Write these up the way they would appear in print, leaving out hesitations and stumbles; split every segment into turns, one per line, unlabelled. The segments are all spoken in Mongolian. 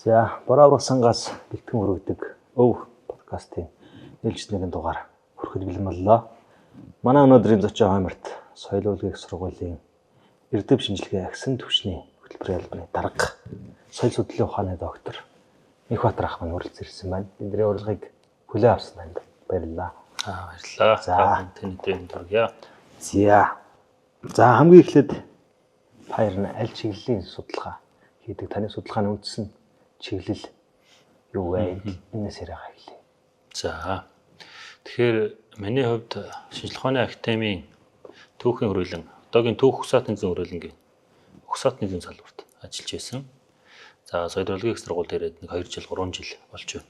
За, Бороо сангаас бэлтгэн өргөдөг өв подкастын ээлжид нэгэн дугаар хүрэхэд бэлэн боллоо. Манай өнөөдрийн зочин хойморт соёл урлагийн сургуулийн эрдэм шинжилгээ агсан төвчний хөтөлбөрийн албаны дарга соёл судлалын ухааны доктор Михбатар ах маань уралцсан ирсэн байна. Бидний урилгыг хүлээн авсан танд баярлалаа.
Баярлалаа. За, тэнэтэй дургая.
За, хамгийн эхлээд хоёр нь аль чиглэлийн судалгаа хийдэг? Таны судалгааны үндэс нь чиглэл юу вэ? Энэс яриага хэлье.
За. Тэгэхээр миний хувьд шинжилгээ ухааны академийн түүхийн хөрөлн, одоогийн түүх ухсаатын зэн хөрөлнгийн ухсаатны зэн салбарт ажиллаж байсан. За, соёл урлагийн сургууль дээрээ 2 жил, 3 жил болж байна.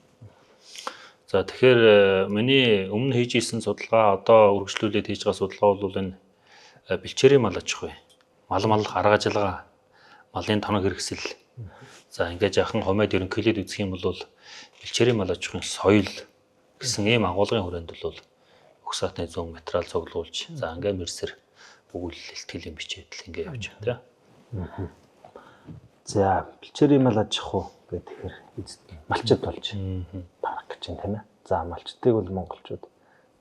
За, тэгэхээр миний өмнө хийж исэн судалгаа, одоо үргэлжлүүлээд хийж байгаа судалгаа бол энэ бэлчээрийн мал аж ахуй, мал арга ажиллагаа, малын тоног хэрэгсэл. За, ингээд жаахан хомойд ерөнхийлээд үзэх юм бол бэлчээрийн мал аж ахуйн соёл гэсэн ийм агуулгын хүрээнд бол ухсаатны зүүн материал цуглуулж, за ингээд мэрсэр өгүүлэл ихтгэлийн бичээд л ингээд явж байна, тийм.
За, бэлчээрийн мал аж ахуй гэхээр малчид болж тарах гэж юм тийм ээ. За, малчдыг бол монголчууд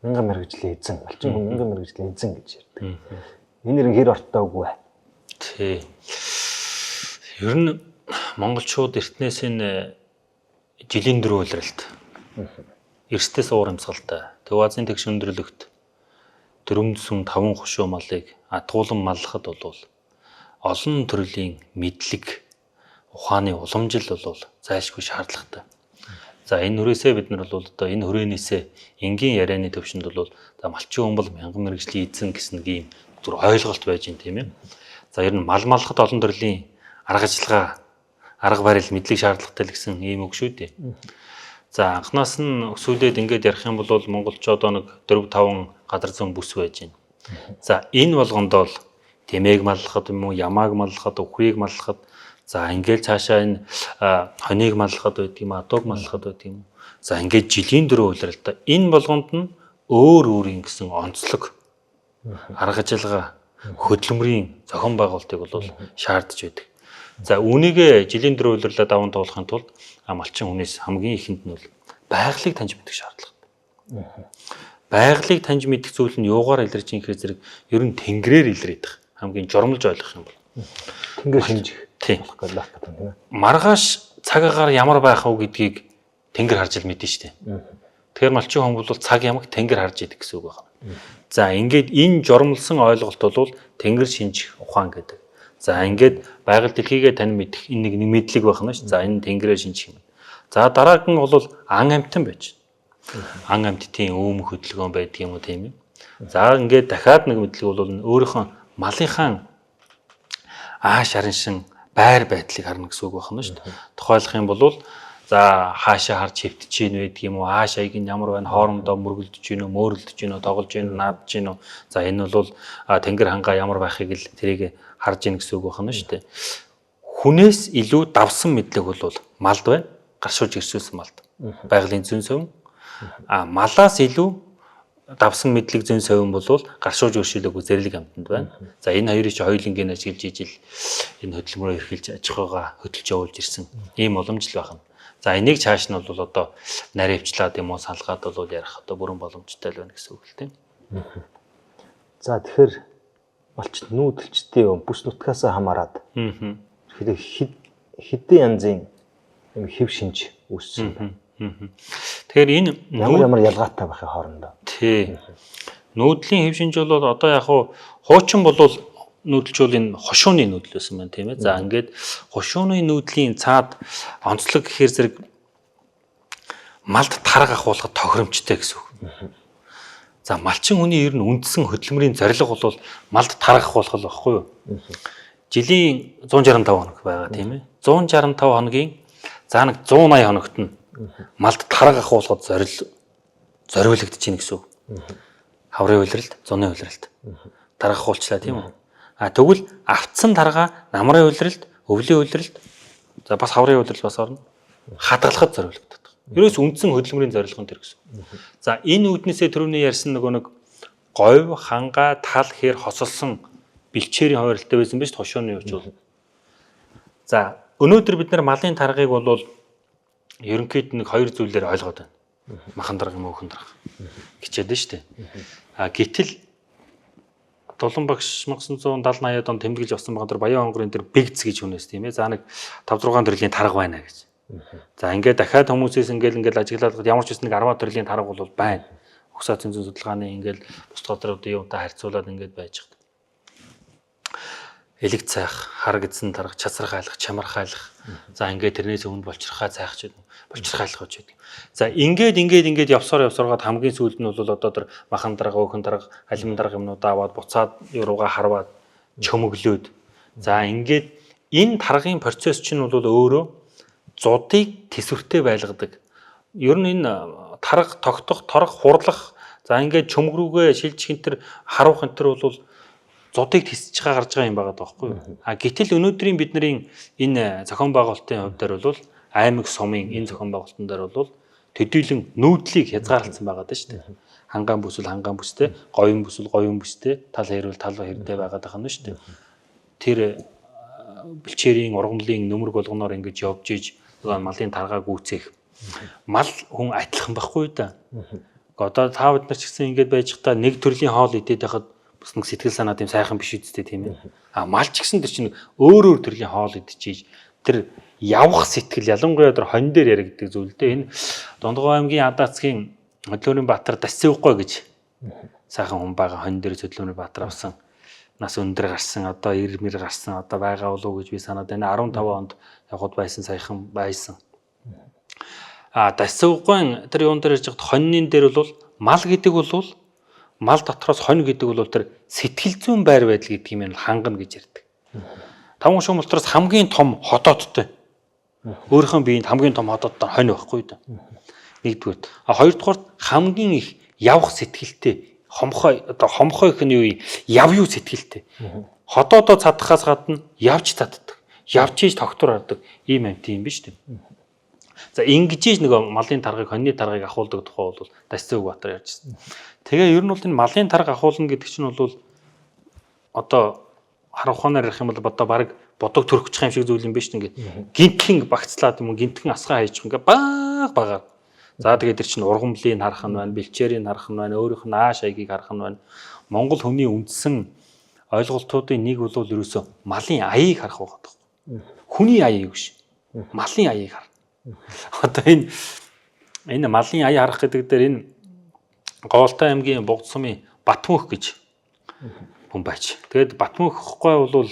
мянган мэргэжлийн эзэн, малчин хүн мянган мэргэжлийн эзэн гэж ярьдаг. Энэ нэр хэр ортой үгүй вэ?
Тий. Ер нь монголчууд эртнээс энэ жилийн дөрөв улиралт. Эрсдээс уур амьсгалтай, Төв Азийн тэгш өндөрлөгт дөрөмсөн 5 хошуу малыг адгуулан маллахад бол олон төрлийн мэдлэг, ухааны уламжил бол зайлшгүй шаардлагатай. За, энэ хүрээсээ бид нар бол одоо энэ хүрээнээсээ энгийн ярианы төвшөнд бол малчин хүн бол мянган мэргэжлийн эзэн гэсэн ийм зүр ойлголт байж байна, тийм ээ. За, ер нь мал маллахад олон төрлийн арга ажиллагаа, арга барил, мэдлэг шаардлагатай л гэсэн ийм үг шүү дээ. За, анхнаас нь өсвөлээд ингээд ярих юм бол монголчууд нэг 4-5 газар зүүн бүс байж байна. За, энэ болгонд бол тэмээг маллахад юм уу, ямааг маллахад, өхрийг маллахад, за, ингээд цаашаа энэ хоныг маллахад байдаг юм, адууг маллахад байдаг юм. За, ингээд жилийн дөрөв улиралтай. Энэ болгонд нь өөр өөрийн гэсэн онцлог арга ажиллагаа, хөдөлмөрийн зохион байгуулалтыг бол шаардж байдаг. За, үүнийг жилийн дөрөв улирлаа даван туулахын тулд малчин хүнээс хамгийн ихэнд нь бол байгалыг таньж мэдэх шаардлагатай. Байгалыг таньж мэдэх зүйл нь юугаар илэрч юм гэхээр зэрэг ер нь тэнгэрээр илрээд байгаа. Хамгийн журмалж ойлгох юм бол
тэнгэр шинжих.
Тийм. Маргааш цаг агаар ямар байх вэ гэдгийг тэнгэр харж л мэднэ шүү дээ. Тэгэхээр малчин хүн бол цаг ямаг тэнгэр харж идэг гэсэн үг байна. За, ингээд энэ журмалсан ойлголт бол тэнгэр шинжих ухаан гэдэг. За, ингээд байгаль дэлхийгээ тань мэдэх энэ нэг мэдлэг байна шүү. За, энэ тэнгэрээр шинжих юм. За, дараагийн бол ан амьтан байж байна. Ан амьтдын өвөм хөдөлгөөн байдаг юм уу, тийм ээ. За, ингээд дахиад нэг мэдлэг бол өөрийнхөө малынхаа ааш араншин байр байдлыг харна гэсэн үг байна шүү. Тухайлах юм бол за, хаашаа харж хөвтөж ийн байдаг юм уу, ааш аяг нь ямар байна, хоорондоо мөргөлдөж ийн үү, мөөрөлдөж ийн үү, тоглож ийн үү, наадж ийн үү. За, энэ бол тэнгэр хангаа ямар байхыг л тэрийг харж ийн гэсэн үг байна шүү дээ. Хүнээс илүү давсан мэдлэг бол малд байна. Гаршуулж ирсүүлсэн малд. Байгалийн зүүн совин. Малаас илүү давсан мэдлэг зүүн совин бол гаршуулж өршөөлөөгүй зэрлэг амьтанд байна. За, энэ хоёрыг чи хоёулангийн ажиглаж ижил энэ хөдөлмөрөөр эрхэлж аж ахуйгаа хөдөлж явуулж ирсэн. Ийм уламжлал байна. За, энийг цааш нь бол одоо наривчлаад юм уу, салгаад бол ярих одоо бүрэн боломжтой л байна гэсэн үг л тийм.
За, тэгэхээр малчд нүүдэлчдийн бүс нутгаас хамаарат хэдэн янзын хэв шинж үүссэн байна.
Тэгэхээр энэ
ямар ялгаатай байхын хоорондоо.
Тий. Нүүдлийн хэв шинж бол одоо яг хуучин бол нүүдэлч бол энэ хошууны нүүдэл байсан байна, тийм ээ. За, ингээд хошууны нүүдлийн цаад онцлог гэхээр зэрэг малд тарга ахуулахад тохиромжтой гэсэн үг. За, малчин хүний ер нь үндсэн хөдөлмөрийн зорилго бол малд тарга ахуулах байхгүй юу? Жилийн 165 хоног байгаа, тийм ээ. 165 хоногийн за нэг 180 хоногт нь малд тарга ахуулахад зориулагдаж байна гэсэн үг. Хаврын улиралд, зуны улиралд тарга ахуулчлаа, тийм үү? Тэгвэл автсан тарга намрын улиралд, өвлийн улиралд, за бас хаврын улиралд бас орно. Хадгалахад зориулагддаг. Ерөөс үндсэн хөдөлмөрийн зорилго нь тэр гэсэн. За, энэ үүднээсээ түрүүний ярьсан нэг говь, ханга, тал хэр хосолсон бэлчээрийн хуваарилтай байсан биз хошооны өвч бол. За, өнөөдөр бид нар малын таргыг бол ерөнхийд нэг хоёр зүйлээр ойлгоод байна. Махан дарга юм уу өхөн дарга гिचээд нь шүү дээ. Гэтэл Дулан багш 1970-80-аад он тэмдэглэж авсан байгаа тэр Баян хонгорын тэр бигц гэж хүнээс тийм ээ. За нэг 5-6 төрлийн тарга байна гэж. За ингээд дахиад хүмүүсээс ингээл ажиглаад ямар ч нэг 10 төрлийн тарга бол байна. Угсаа зэнзэн судалгааны ингээл бус газруудын юунтай харьцуулаад ингээд байж байгаа. Элэг цайх, хар гэдсэн тарга, чацрах айлах, чамрах айлах. За ингээд тэрнээс өмнө болчрахаа цайх ч гэдэг. Болчрах айлах гэж байдаг. За ингээд явсараад хамгийн сүүлд нь бол одоо тэр махан дарга, өөхөн дарга, алимын дарга юмнуудаа аваад буцаад юуруугаа харваад чөмөглөөд. За ингээд энэ таргын процесс чинь бол өөрөө зудыг тэсвэртэй байлгадаг. Ер нь энэ тарга тогтох, торох, хурлах, за ингээд чөмг рүүгээ шилжих энэ төр харуулах энэ төр бол зудыг тисэж гарч байгаа юм байгаа даахгүй юу. Гэтэл өнөөдрийн бидний энэ зохион байгуулалтын хувьд дээр бол аймаг сумын энэ зохион байгуулалтын дээр бол төдийлөн нүүдлийг хязгаарлалсан байгаа даа шүү дээ. Хангаан бүсэл хангаан бүстэй, говийн бүсэл говийн бүстэй, тал хэрвэл тал хэрдээ байгаа даа нь шүү дээ. Тэр бэлчээрийн ургамлын нөмөр болгоноор ингэж явж иж малын таргаа гүйцээх. Мал хүн адилхан байхгүй да. Одоо та бид нар ч гэсэн ингэж байж та нэг төрлийн хоол идээд байхад бас нэг сэтгэл санаа тийм сайхан биш үсттэй тийм ээ. Мал ч гэсэн тэр чинь өөр төрлийн хоол идчихэж тэр явах сэтгэл ялангуяа тэр хонь дээр яригддаг зүйл дээ. Энэ Дундгой аймгийн Адаацгийн Хөдлөмрийн Баатар Дасцэвгүй гэж сайхан хүн байгаа хонь дээр Хөдлөмрийн Баатар авсан. Нас өндөр гарсан, одоо 90 гарсан, одоо байгаа болов уу гэж би санаад байна. 15 онд явхад байсан сайхан байсан. Дасцэвгүй тэр юун дээр ярьж байгаа хоньны дээр бол мал гэдэг бол мал дотроос хонь гэдэг бол тэр сэтгэл зүйн байр байдал гэдэг юм хангана гэж ярьдаг. Таван шуум ултраас хамгийн том хотоодтой. Өөрийнхөө биеинд хамгийн том хотоодтой хонь байхгүй да. Нэгдүгээр. Хоёрдугаар хамгийн их явах сэтгэлтэй хомхой их нь юу юм? Явъю сэтгэлтэй. Хотоодоо цадахаас гадна явж цаддаг. Явж ийж тогтвор хардаг. Ийм амт юм биш үү? За ингэж нэг малын таргыг хоньны таргыг ахуулдаг тухай бол Дасцэвгүй Баатар ярьжсэн. Тэгээ ер нь бол энэ малын тарга ахуулна гэдэг чинь бол одоо харах ухаанаар ярих юм бол одоо баг бодог төрөгчих юм шиг зүйл юм биш үү? Ингээд гинтхэн багцлаад юм уу гинтхэн асгаа хайчих ингээд багаар. За тэгээд тэр чинь ургамлыг харах нь байна, бэлчээрийг харах нь байна, өөрийнх нь ааш аягийг харах нь байна. Монгол хүний үндсэн ойлголтуудын нэг бол ерөөсөө малын аяыг харах байгаа. Хүний аяыг биш. Малын аяыг харах. Одоо энэ малын аяа харах гэдэг дээр энэ Говьолтой аймгийн Бугд сумын Батмөнх гэж хүн байж. Тэгээд Батмөнхгүй бол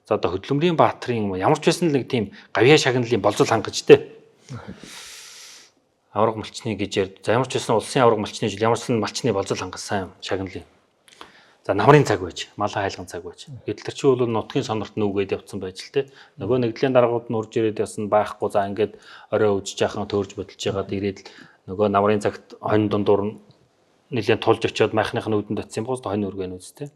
за одоо Хөдлөмрийн Баатарын ямар ч байсан нэг тийм гавьяа шагналын болзол хангаж тэ. Авраг малчны гэж ярд. За ямар ч байсан улсын авраг малчны жил ямар ч малчны болзол хангасан шагналын. За намрын цаг байж, малын хайлган цаг байж. Гэтэл тэр чинь бол нутгийн сонорт нүгээд явцсан байж л тэ. Нөгөө нэгдлийн даргууд нь урж ирээд явсан байхгүй. За ингээд орой үжиж яхан төөрж бодолж ягаад ирээд нөгөө намрын цагт хонь дундуур нь нэлээд тулж очиод майхных нүдэнд очсон юм гоос хонь өргөн үстэй.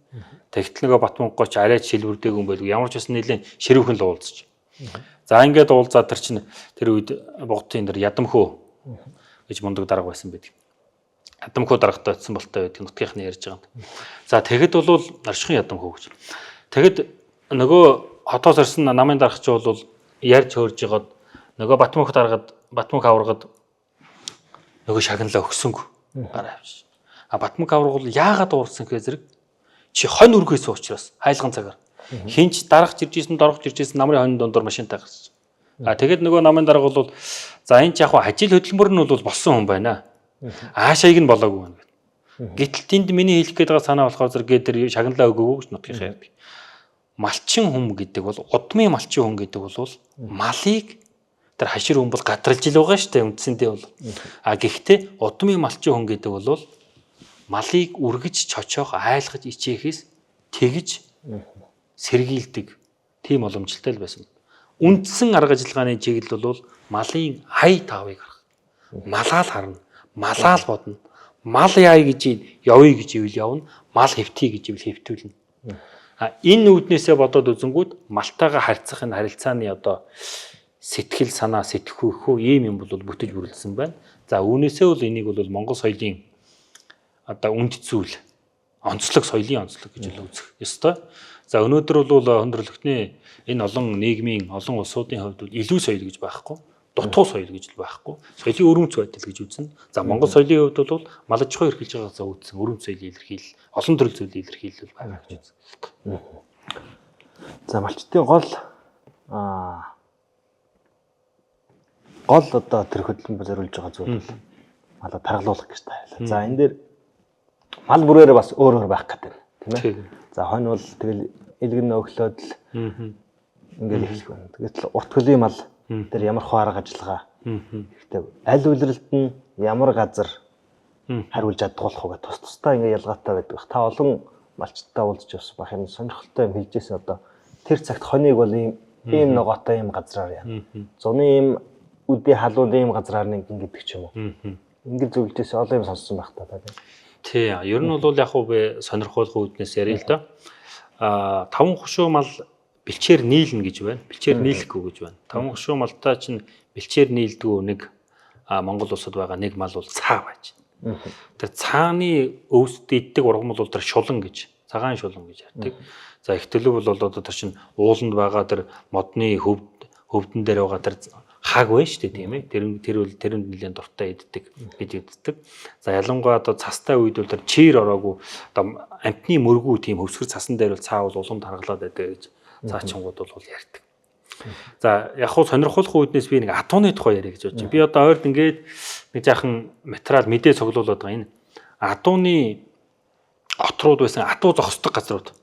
Тэгтэл нөгөө Батмөнгоч арайч шилбэрдэг юм байлгүй. Ямар ч байсан нэлээд ширүүхэн л уулзч. За ингээд уулзаад тэр чинь тэр үед Бугдын тэр Ядамхөө гэж мундаг дарга байсан байдаг. Ядамхөө даргатай очсон болтой байдаг нутгийнхны ярьж байгаа. За тэгэд бол оршихын Ядамхөө гэж. Тэгэд нөгөө хотоос ирсэн намын даргач бол ярьж хөөрж жагаад нөгөө Батмөнх даргад Батмөнх аврагад нөгөө шагналаа өгсөнгөө гараа авчих. Батмөнх авраг бол яагаад уурсан гэхээр зэрэг чи хонь өргөөс уучраас хайлган цагаар хинч дарагч ирж исэн доргож ирж исэн намрын хонь дондор машинтай гарч. Тэгэд нөгөө намын дарга бол за энэ ч яг хажил хөдөлмөр нь бол болсон хүн байна. Аашаыг нь болоогүй байна гэдэг. Гэтэл тэнд миний хэлэх гээд байгаа санаа болохоор зэрэг тэр шагналаа өгөөгүй гэж нутгийнхаа ярьдаг. Малчин хүн гэдэг бол удмын малчин хүн гэдэг бол малыг тэр хашир хүн бол гадралж ил байгаа шүү дээ үндсэндээ бол. Гэхдээ удмын малчин хүн гэдэг бол малыг үргэж чочоох айлгаж ичээхээс тэгж сэргийлдэг тийм боломжтой л байсан. Үндсэн арга ажиллагааны чиглэл бол малын хай таавыг харах. Малаал харна, малаал бодно. Мал яа гэж явъя гэж ивэл явна, мал хэвтий гэж ивэл хэвтүүлнэ. Энэ үүднээсээ бодоод үзэнгүүт малтайгаа харьцах энэ харилцааны одоо сэтгэл санаа сэтгхүү ийм юм бол бүтэж бүрэлдсэн байна. За үүнээсээ бол энийг бол Монгол соёлын одоо үнд зүйл онцлог соёлын онцлог гэж үзэх ёстой. За өнөөдөр бол өндөрлөгтний энэ олон нийгмийн олон улсуудын хувьд илүү соёл гэж байхгүй. дутуу соёл гэж байхгүй. Соёлын өрөмц байдал гэж үзнэ. За Монгол соёлын хувьд бол мал аж ахуй эрхэлж байгаасаа үүдсэн өрөмц соёлын илэрхийлэл, олон төрөл зүйлийн илэрхийлэл байгаа гэж үзнэ.
За малчтын гол одоо тэр хөдөлгөөн зориулж байгаа зүйл бол малаа таргалуулах гэж тайлаа. За энэ дээр мал бүрээрээ бас өөр байх гэдэг тийм ээ. За хонь бол тэгэл илгэн өглөөд л ингээл эхлэх байна. Тэгэл урт хөлийн мал тэр ямар хуу арга ажиллагаа гэхдээ аль үйлрэлт нь ямар газар хариулж чадгуулах уу гэдэг тусдаа ингээ ялгаатай байдаг. Та олон малчттай уулзч явсан бах юм сонирхолтой юм хэлжсэн одоо тэр цагт хоньыг бол ийм ногоотой ийм газраар яа. Зуны ийм үдээ халуун ийм газраар нэг гэдэг ч юм уу. Ингээд зөвлөдөөс олон юм сонссон байх та тийм.
Тий, ер нь бол яг уу би сонирхолтой үүднээс ярил л да. Таван хушуу мал бэлчээр нийлнэ гэж байна. Бэлчээр нийлэхгүй гэж байна. Таван хушуу малтай чинь бэлчээр нийлдэггүй нэг Монгол улсад байгаа нэг мал бол цаа байж. Тэр цааны өвсд иддэг ургамал бол тэр шулан гэж, цагаан шулан гэж ярьдаг. За их төлөв бол одоо тэр чинь ууланд байгаа тэр модны хөвдөн дээр байгаа тэр хаг байна шүү дээ тийм ээ. Тэрэнд нэлээд дуртай иддэг гэж үздэг. За ялангуяа одоо цастай үед бол тэр чир ороогүй одоо амтны мөргүү тийм хөвсгөр цасан дээр бол цаавал уламд харгалаад байдаг гэж цаачингууд бол ярьдаг. За яг хуу сонирхолтой үүднээс би нэг атууны тухай яриа гэж бодож байна. Би одоо ойрд ингээд нэг жаахан материал мэдээ цуглуулад байгаа энэ атууны отрууд байсан атуу зогсдог газрууд.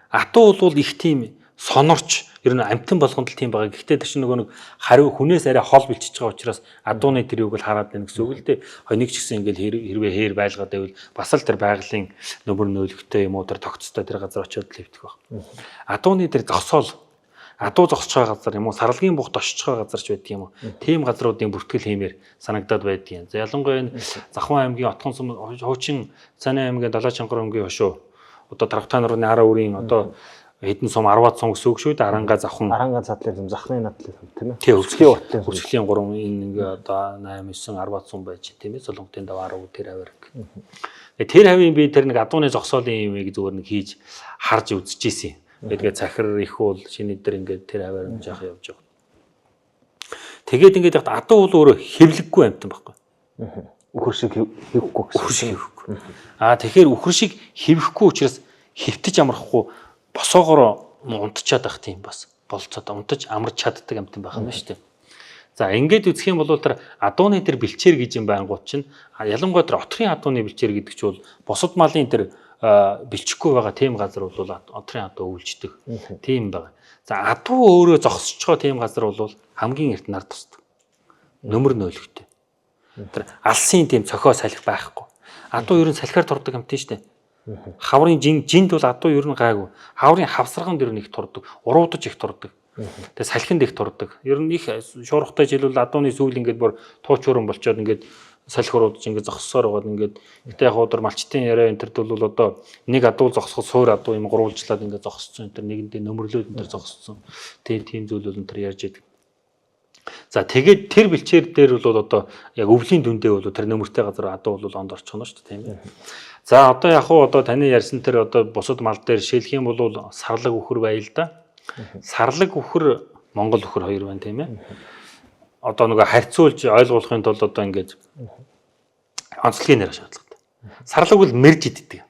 Атуу бол их тийм сонорч ер нь амтан болгонд л тийм байгаа. Гэхдээ тэр чинь нөгөө нэг хариу хүнээс арай хол бэлчиж байгаа учраас адууны тэрийг бол хараад байна гэсэн үг л дээ. Хоньг ч гэсэн ингээл хэрвээ хээр байлгаад байвал бас л тэр байгалийн нөмөр нөөлөгтэй юм уу тэр тогтцтой тэр газар очиод л хэвдэх баг. Адууны тэр зогсоол адуу зогсож байгаа газар юм уу сарлгийн бухт очиж байгаа газар ч байдаг юм уу. Тийм газруудын бүртгэл хиймээр санагдаад байдгийн. За ялангуяа энэ Завхан аймгийн Отгон сум хуучин Цааны аймгийн Далайчангар өнгөний хошуу одоо Тархтаа нурны араа үрийн одоо хэдэн сум 10-аад сум гэсэн үг шүү дээ. Аранга Завхан.
Аранга задлын захны надлын тийм ээ.
Тийм өвсглийн уртлын өвсглийн 3 энэ ингээ одоо 8 9 10-аад сум байж тийм ээ. Солонготын даваа 10 тэр хавар. Тэр хавийн би тэр нэг адууны зогсоолын юм яг зүгээр нэг хийж харж үзчихсэн. Тэгээд захир их бол шинэ дээр ингээд тэр хаваар нь жаах явж байгаа. Тэгээд ингээд яг адуу бол өөрөө хэвлэггүй амтан байхгүй.
Үхэр шиг хэвхгүй гэсэн.
Тэгэхээр үхэр шиг хэвхгүй учраас хэвтэж амрахгүй босоогоор унтчаад байх тийм бас болцоод унтаж амарч чаддаг амтан байх юм шүү дээ. За ингээд үзэх юм бол тэр адууны тэр бэлчээр гэж юм байнгут чинь ялангуяа тэр отрын адууны бэлчээр гэдэг чинь бол бусад малын тэр бэлчихгүй байгаа тийм газар бол отрын адуу өвлждөг. Тийм байгаа. За адуу өөрөө зогсож байгаа тийм газар бол хамгийн эрт нар тусдаг. Нөмөр нөөлөгтэй. Тэр алсын тийм цохоо салхи байхгүй. Адуу ер нь салхиар турдаг амт тийм шүү дээ. Хаврын жинд бол адуу ер нь гайгүй. Хаврын хавсарганд ер нь их турдаг. Уруудаж их турдаг. Тэгээ салхинд их турдаг. Ер нь их шуурхтай жилүүл адууны сүүл ингээд бүр туучуран болчоод ингээд салхи уруудаж ингээд зогссоор байгаад ингээд гэтээ яг удаа малчтын яриа энэ төр бол одоо нэг адуу зогсоход суур адуу юм гурвалжлаад ингээд зогссон энэ төр нэгэндээ нөмрлөөд энэ төр зогссон. Тийм зүйл бол энэ төр ярьж идэг. За тэгээд тэр бэлчээр дээр бол одоо яг өвлийн дүндээ бол тэр нөмөртэй газар адуу бол онд орчихно шүү дээ тийм ээ. За одоо яг хуу одоо таны ярьсан тэр одоо бусад мал дээр шилэх юм бол сарлаг үхэр байл да. Сарлаг үхэр Монгол үхэр хоёр байна тийм ээ. Одоо нөгөө харьцуулж ойлгуулахын тулд одоо ингээд онцлогийн нэр шаардлагатай. Сарлаг бол мэрж иддэг.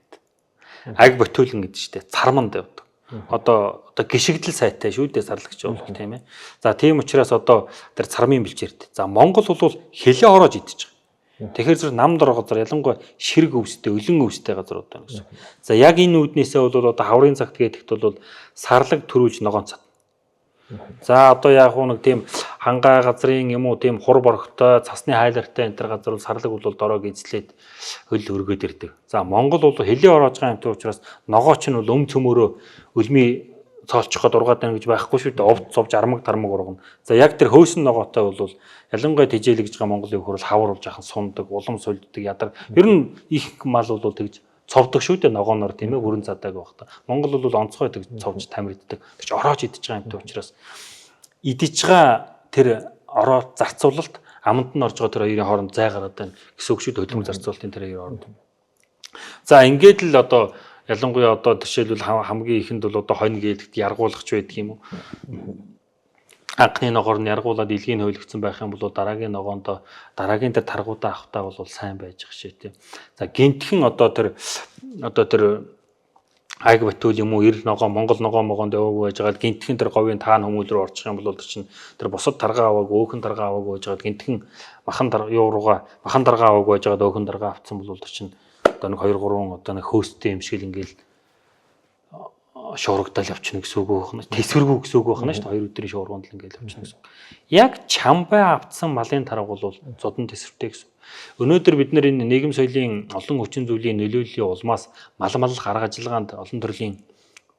Аг ботиулэн гэдэг чинь царманд явдаг. Одоо гიშгдэл сайтай шүү дээ сарлагч болох тийм ээ. За тийм учраас одоо тэр цармын бэлчээрт. За Монгол бол хилээ ороож идэж байгаа. Тэгэхээр зөв нам дор газар ялангуяа ширэг өвстэй, өлөн өвстэй газрууд байна гэсэн. За яг энэ үүднээсээ бол одоо хаврын цагт гэдэгт бол сарлаг төрүүлж ногоон цад. За одоо яг нэг тийм хангаа газрын юм уу тийм хур борхтой цасны хайлартай энэ төр газар бол сарлаг бол дорог эзлээд хөл өргөд ирдэг. За Монгол бол хилээ ороож байгаа юм учраас ногооч нь бол цөмөрөө өлмий цоолчиход ургаад байна гэж байхгүй шүү дээ. Овд цовж армаг тармаг ургана. За яг тэр хөөсөн ногоотой бол ялангуяа тижээлэгж байгаа Монголын хөрөл хавар бол жахан сундаг, улам сулддаг ядар. Ер нь их мал бол тэгж цовдөг шүү дээ ногооноор тийм ээ хүрэн задаг байх та. Монгол бол онцгой тэг цовж тамирддаг. Тэгж ороож идэж байгаа юмтай учраас идэж байгаа тэр ороо зарцуулалт аманд нь орж байгаа тэр хоёрын хооронд зай гараад байна гэсэн үг шүү дээ хөдөлмөр зарцуулалтын тэр хоёрын хооронд. За ингээд л одоо ялангуяа одоо жишээлбэл хамгийн ихэнд бол одоо хонь гэдэгт яргуулагч байдаг юм уу. анхны ногоор нь яргуулад илгийг хөөлгцэн байх юм бол дараагийн ногоонд дараагийн дээр таргуудаа авахтаа бол сайн байж ах шээ тий. За гинтхэн одоо тэр Айг Батүл юм уу эр ногоо Монгол ногоо могоонд яваагүй байж байгаа гинтхэн тэр говийн таан хүмүүл рүү орчих юм бол тэр чинь тэр бусад таргаа аваагүй өөхөн таргаа аваагүй байж байгаа гинтхэн махан таргаа аваагүй байж байгаа өөхөн таргаа авцсан бол тэр чинь одоо нэг 2 3 одоо нэг хөөстэй юм шиг л ингээл шуургадал явчихна гэсэн үг байна. Тэсвэргүй гэсэн үг байна шүү дээ. 2 өдрийн шуурганд л ингээл явчихна гэсэн. Яг чамбай авцсан малын тарга бол зодон тэсвэртэй гэсэн. Өнөөдөр бид нар энэ нийгэм соёлын олон хүчин зүйлийн нөлөөллийн улмаас мал арга ажиллагаанд олон төрлийн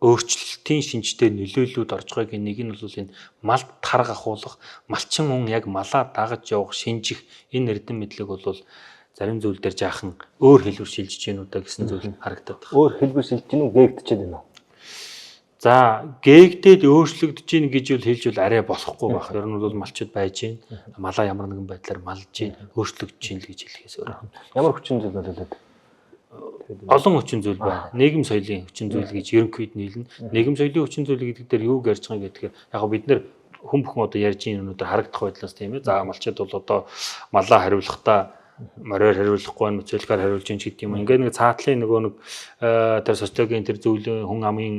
өөрчлөлтийн шинжтэй нөлөөллүүд орж байгаагийн нэг нь бол энэ мал тарга ахуулах, малчин хүн яг малаа дагаж явах, шинжих энэ эрдэм мэдлэг бол зарим зүйл дээр жаахан өөр хэлбэр шилжиж гэнэ үү гэсэн зүйл харагдаад байна.
Өөр хэлбэр шилжиж гэнэ үү гээгдчихэд байна уу?
За гээгдээд өөрчлөгдөж гин гэж үл хэлж үл арай болохгүй байх. Ер нь бол малчууд байж гин. Малаа ямар нэгэн байдлаар малж гин, өөрчлөгдөж гин л гэж хэлэхээс өөр.
Ямар хүчин зүйл нөлөөлөд?
Олон хүчин зүйл байна. Нийгэм соёлын хүчин зүйл гэж ерөнхийд нийлнэ. Нийгэм соёлын хүчин зүйл гэдэг дээр юу ярьж байгаа гэхээр яг бид нэр хүн бүхэн одоо ярьж байгаа юмнуудаар харагдах байдлаас тийм ээ. За малчууд бол одоо малаа хариулахдаа мороор хариулахгүй нь мөцөлгөөр хариулж ин гэдэг юм. Ингээд нэг цаатлын нөгөө нэг тэр социологийн тэр зүйл хүн амын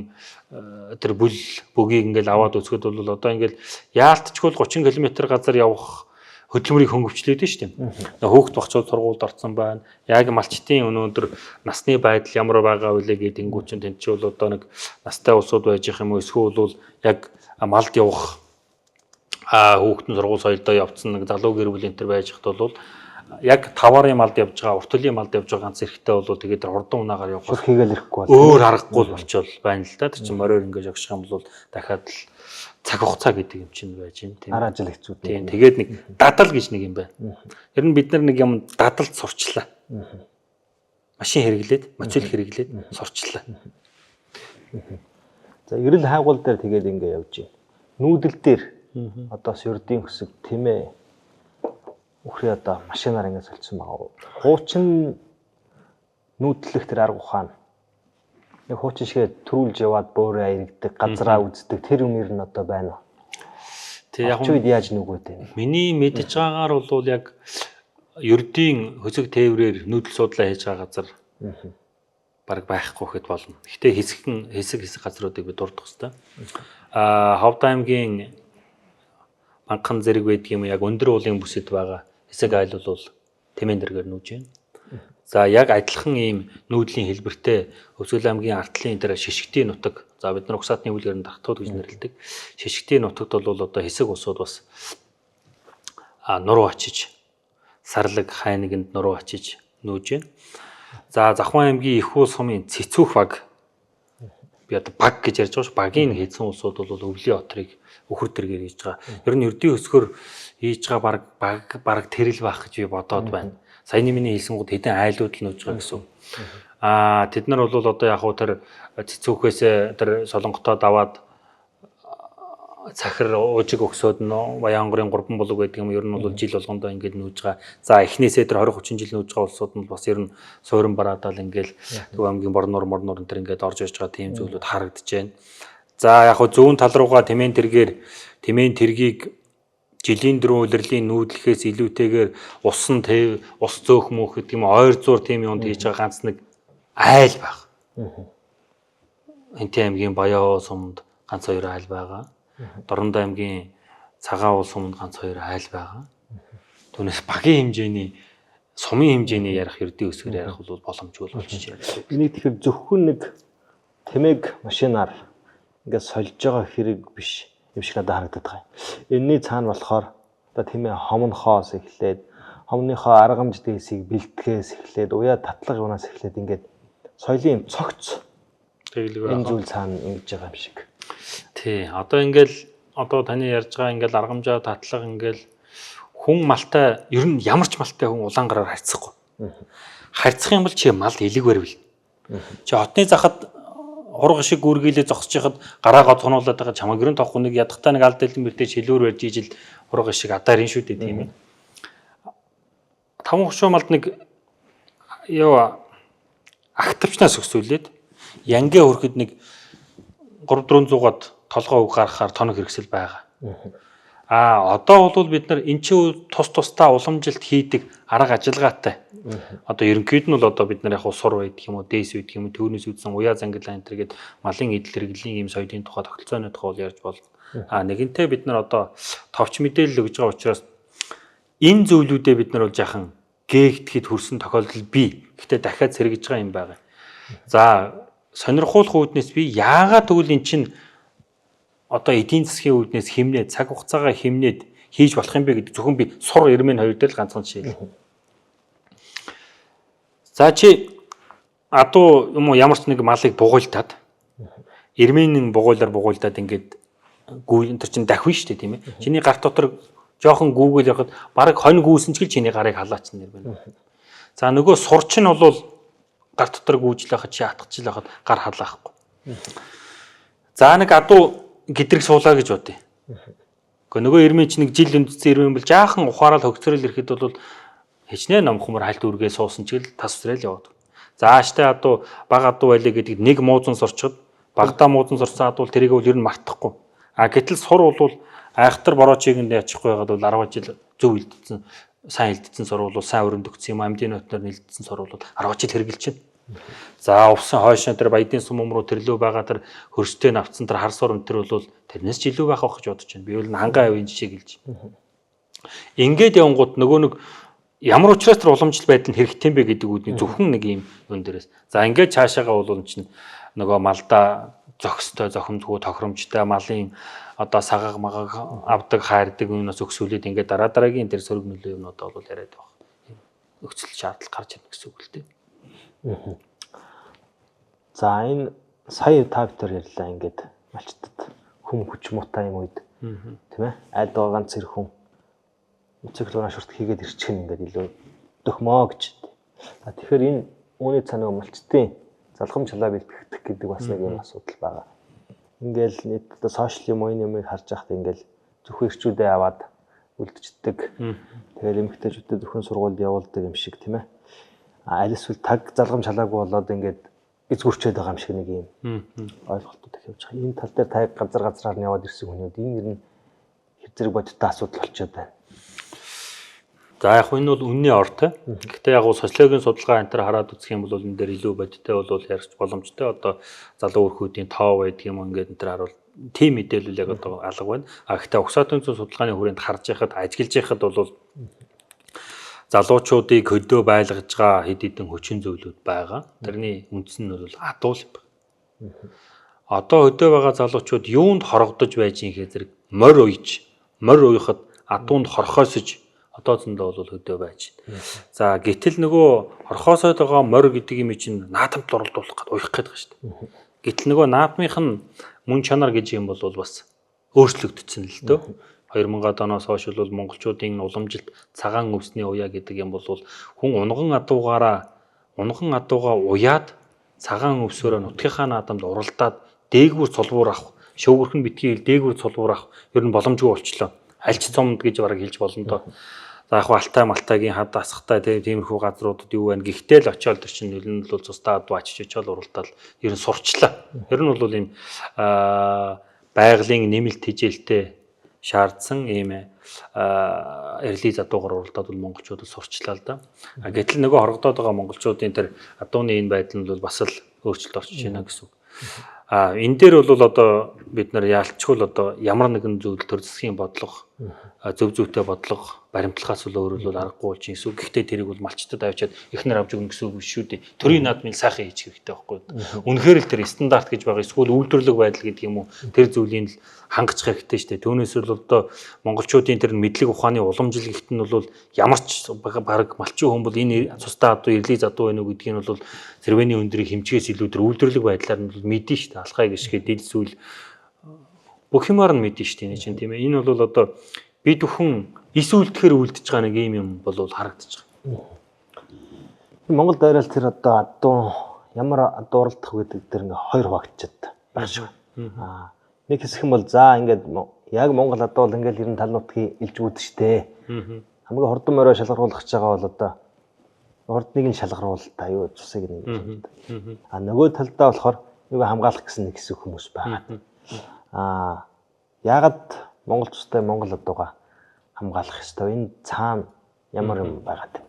тэр бүл бүгийг ингээд аваад үзэхэд бол одоо ингээд яалтчгүй 30 км газар явах хөдөлмөрийг хөнгөвчлээд нь шүү дээ. Хүүхд багцууд сургуульд орсон байна. Яг малчтын өнөөдөр насны байдал ямар байгаа вэ гэдэнгүүт чинь тэнцээ бол одоо нэг настай улсууд байж их юм уу эсвэл бол яг малд явах хүүхд нь сургууль соёлдоо явцсан нэг залуу гэр бүл энэ төр байж хат бол яг таварын малд явж байгаа, уртлийн малд явж байгаа ганц эрэхтэй бол тэгээд хурдан унаагаар явах
хийгээл ирэхгүй бол
өөр аргагүй болчвол байна л да. Тэр чинь мороор ингэж явчих юм бол дахиад л цаг хугацаа гэдэг юм чинь байж юм тийм.
Араа жил хэцүү.
Тийм. Тэгээд нэг дадал гэж нэг юм байна. Ер нь бид нар нэг юм дадалд сурчлаа. Машин хэрэглээд, мочил хэрэглээд сурчлаа.
За эрэл хайгуул дээр тэгээд ингэ явж байна. Нүүдэл дээр одоо сөрдийн хөсөг тэмээ үхрээ одоо машинаар ингэ солилцсон байгаа. Хуучин нүүдлэх тэр арга ухаан. Яг хуучин шигээ төрүүлж яваад бөөрэ аяригдаг, газраа үздэг тэр юмэр нь одоо байна уу? Тэг яг үед яаж нүгөөд вэ?
Миний мэдж байгаагаар бол яг ердийн хөсөг тээврээр нүүдэл суудлаа хийж байгаа газар бараг байхгүй хэд болно. Гэхдээ хэсэг газруудыг бид дурдах хэрэгтэй. Ховд аймгийн банхан зэрэг байдаг юм яг өндөр уулын бүсэд байгаа хэсэг айл бол тэмээн дэргээр нүүж байна. За яг адилхан ийм нүүдлийн хэлбэртэй Өвсгөл аймгийн артлын дээр шишгтийн нутаг. За бид нар угсаатны хөлөөр нь дартууд гэж нэрлэдэг. Шишгтийн нутагт бол одоо хэсэг усууд бас нуруу очиж сарлаг хайнагнд нуруу очиж нүүж байна. За Завхан аймгийн Ихүү сумын Цэцүүх баг би одоо баг гэж ярьж байгаа ш. Багийн хийсэн улсууд бол Өвлийн отрыг өхөр дэргээр хийж байгаа. Ер нь ердийн өсгөр хийж байгаа баг тэрэл байх гэж би бодоод байна. Саяны миний хэлсэнгууд хэдэн айлууд л нууж байгаа гэсэн. Тэд нар бол одоо яг хуу тэр Цэцүүхээс тэр Солонготоо даваад цахир уужиг өгсөд нь Баянгарын 3 булаг байдаг юм. Ер нь бол жил болгондоо ингэж нүүж байгаа. За эхнээсээ тэр 20 30 жил нүүж байгаа улсууд нь бас ер нь суурин бараадал ингээл Төв аймгийн Борнуур энэ төр ингээд орж иж байгаа тийм зүйлүүд харагдаж байна. За яг хуу зүүн тал руугаа тэмээн тэргийг жилийн дөрөв улирлын нүүдлэхээс илүүтэйгээр усан тэв, ус зөөх мөх гэдэг юм ойр зуур тийм юмд хийж байгаа ганц нэг айл баг. Энтэй аймгийн Баяо сумд ганц 2 айл байгаа. Дорнод аймгийн Цагаан уул сумд ганц 2 айл байгаа. Түүнээс багийн хэмжээний сумын хэмжээний ярих ердийн өсгөр ярих бол боломжгүй болчихж байна.
Энийг тэгэхээр зөвхөн нэг тэмээг машинаар ингээд сольж байгаа хэрэг биш юм шиг надад харагдаад байгаа. Энийний цаана болохоор одоо тэмээ хомнохоос эхлээд хомныхоо аргамж дээсийг бэлтгэхээс эхлээд уяа татлага юунаас эхлээд ингээд соёлын цогц энэ зүйл цаана ингэж байгаа юм шиг.
Тий. Одоо ингээл таны ярьж байгаа ингээл аргамжаа татлага ингээл хүн малтай ер нь ямар ч малтай хүн улаан гараар харьцахгүй. Харьцах юм бол чи мал элэг барвал. Чи хотны захад хурга шиг гүргийлээ зогсож яхад гараагаа цонуулаад байгаа чамаг гэрэн тоохгүй нэг ядахтаа нэг алд дэлэн бэртээ шилүүр барьж ижил хурга шиг адаар ин шүү дээ тийм ээ. 5-30 малд нэг активчнаас өсвөлээд янгээ хүрэхэд нэг 300-400-аад толгой үг гаргахаар тоног хэрэгсэл байгаа. Одоо бол бид нар эн чинь тусдаа уламжилт хийдэг арга ажиллагаатай. Одоо ерөнхийд нь бол одоо бид нар яг сур байдаг юм уу, дээс байдаг юм уу, түүнээс үүдсэн уяа зангилаа энэ төргээд малын идэл хэрэглийн ийм соёлын тухай тогтолцооны тухай бол ярьж болно. Нэгэнтээ бид нар одоо товч мэдээлэл өгж байгаа учраас энэ зүйлүүдээ бид нар бол жаахан гээгдэхэд хүрсэн тохиолдол бий. Гэхдээ дахиад сэргэж байгаа юм байна. За сонирхуулах үүднээс би яагаад тэгвэл эн чинь одоо эдийн засгийн үүднээс хэмнээд цаг хугацаагаа хэмнээд хийж болох юм бэ гэдэг зөвхөн би сур эрмэн хоёр дээр л ганцхан жишээ. За чи адуу юм уу ямар ч нэг малыг бугуйлтаад эрмэнийн бугуйлаад ингээд энэ төр чинь дахвин шүү дээ тийм ээ. Чиний гар дотор жоохон гүүгэл явахад бараг хонь гүйсэн ч чиний гарыг халаачна нэр байна. За нөгөө сурч нь бол гар дотор гүйжил байхад чи атгachил байхад гар халаахгүй. За нэг адуу гэдрэг суулаа гэж бодъё. Гэхдээ нөгөө эрмэн чи нэг жил өндсөн эрмэн бол жаахан ухаарал хөгцөрөл ирэхэд бол хичнээн ном хумар хальт үргээ суусан ч л тас усрал яваад. За ааштай адуу баг адуу байлаа гэдэг нэг муузан сурчод багада муузан сурсан адуу тэрийг бол ер нь мартахгүй. Гэтэл сур бол айхтар бороочийг нь яачихгүй байгаад бол 10 жил зөв илдсэн сайн илдсэн сур бол сайн өрөнд өгсөн юм амьдын нотноор нэлдсэн сур бол 10 жил хэрэгжилж байна. За увсан хойшоо тэр баядын сумм руу тэрлүү байгаа тэр хөрстэй навцсан тэр хар сур энэ тэр бол тэрнээс ч илүү байх байх гэж бодож байна. Би бол хангай авийн жишээ гэлж. Ингээд явангууд нөгөө нэг ямар учраас тэр уламжлал байдал нь хэрэгтэй юм бэ гэдэг үүдний зөвхөн нэг юм өн дээрээс. За ингээд цаашаага бол чинь нөгөө малдаа зохистой, зохимжгүй, тохиромжтой малын одоо сагаг магаг авдаг, хайрдаг юмнаас өксүүлээд ингээд дараагийн тэр сөрөг нөлөө юмнуудаа бол яриад байгаа. Нөхцөл шаардлага гарч ирнэ гэсэн үг л дээ.
За энэ сая та битэр ярьлаа ингээд малчтад хүм хүч муутай юм үед тийм ээ аль байгаа ганц зэрэг хүн циклорын шурт хийгээд ирчих нь ингээд илүү дөхмөө гэж. Тэгэхээр энэ үүний цаанаа малчтын залхам чалаа бэлтгэх гэдэг бас нэг юм асуудал байгаа. Ингээл нийт одоо сошиал юм уу энэ юмыг харж байхад ингээл зөвхөн ирчүүдээ аваад үлдчихдэг. Тэгээд эмэгтэйчүүдэд зөвхөн сургуульд явуулдаг юм шиг тийм ээ. Аль эсвэл таг залгам чалаагүй болоод ингээд эзгүрчээд байгаа юм шиг нэг юм ойлголтууд их явж байгаа. Энэ тал дээр таг газар нь яваад ирсэн хүмүүс энэ нэр нь хэр зэрэг бодиттой асуудал болчиход байна.
За яг энэ бол үнний ортой. Гэхдээ яг социологийн судалгаа энэ төр хараад үзэх юм бол энэ дээр илүү бодиттой бол ярих боломжтой. Одоо залуу өрхүүдийн тоо байдаг юм ингээд энэ төр харуул тийм мэдээлэл яг одоо алга байна. Гэхдээ угсаатын зүйн судалгааны хүрээнд харж байхад ажиглаж байхад бол залуучуудыг хөдөө байлгаж байгаа хэд хэдэн хүчин зүйлүүд байгаа. Тэрний үндэс нь бол адуул юм байна. Одоо хөдөө байгаа залуучууд юунд хорогдож байж юм хэрэг морь уйхад адуунд хорхоосож одоо зөндөө бол хөдөө байж. За гэтэл нөгөө хорхоосоод байгаа морь гэдэг юм чинь наадамд оролдуулах гээд уйх гээд байгаа шүү дээ. Гэтэл нөгөө наадмынх нь мөн чанар гэж юм бол бас өөрчлөгдсөн л дөө. 2000-аад оноос хойш бол монголчуудын уламжилт цагаан өвсний уяа гэдэг юм бол хүн унган адуугаараа уяад цагаан өвсөөрөө нутгийнхаа наадамд уралдаад дээгүүр цулбуур авах, шөвгөрх нь битгий хэл дээгүүр цулбуур авах ер нь боломжгүй болчлоо. Альч цомд гэж бараг хэлж болно доо. За яг алтай малтайгийн хад асахтай тиймэрхүү газруудад юу байна. Гэхдээ л очиод тэр чинь ер нь бол цустаа адуу очиж очиод уралдаад ер нь сурчлаа. Ер нь бол ийм байгалийн нэмэлт хижээлтэй шаардсан ийм эрли задуугаар уралдаад бол монголчуудад сурчлаа л да. Гэтэл нөгөө хорогдоод байгаа монголчуудын тэр адууны энэ байдал нь бол бас л өөрчлөлт орчиж байна гэсэн үг. Энэ дээр бол одоо бид нар яалчгүй л одоо ямар нэгэн зүйл төр засгийн бодлого зөв зүйтэй бодлого баримтлагаас өөр бол аргагүй болж юм. Гэхдээ тэрийг бол малчтад авчиад эхнэр авч өгнө гэсэн үг биш шүү дээ. Төрийн наадмын сайхан хийж хэрэгтэй байхгүй. Үнэхээр л тэр стандарт гэж байгаа эсвэл үйлдвэрлэх байдал гэдэг юм уу тэр зүйлийг л хангах хэрэгтэй шүү дээ. Түүнээс л одоо монголчуудын тэр мэдлэг ухааны уламжлалт нь бол ямар ч баг малчин хүн бол энэ цустай адуу эрли задуу байна уу гэдгийг нь бол зэрвэний өндрийг хэмжигээс илүү тэр үйлдвэрлэх байдлаар нь бол мэдэн шүү дээ. Алхай гიშгэ дил зүйл бүх юмар нь мэдэн шүү дээ чинь тийм ээ. Энэ бол одоо бид бүхэн ис үлдэхээр үлдэж байгаа нэг юм бол харагдаж байгаа.
Монгол дайрал тэр одоо адуу ямар адууралдах гэдэг тэр ингээ хоёр хуваагдчихад байна шүү. Нэг хэсэг нь бол за ингээд яг Монгол адуул ингээд 90 талнуудыг илж үүдчтэй. Хамгийн хурдан морой шалгаруулах гэж байгаа бол одоо урдныг нь шалгаруул та юу цусыг нэг юм. Нөгөө талдаа болохоор юу хамгаалах гэсэн нэг хэсэг хүмүүс байгаа. Яагаад монголчуудтай монгол адууга хамгаалах ёстой. Энэ цаана ямар юм байгаад байна?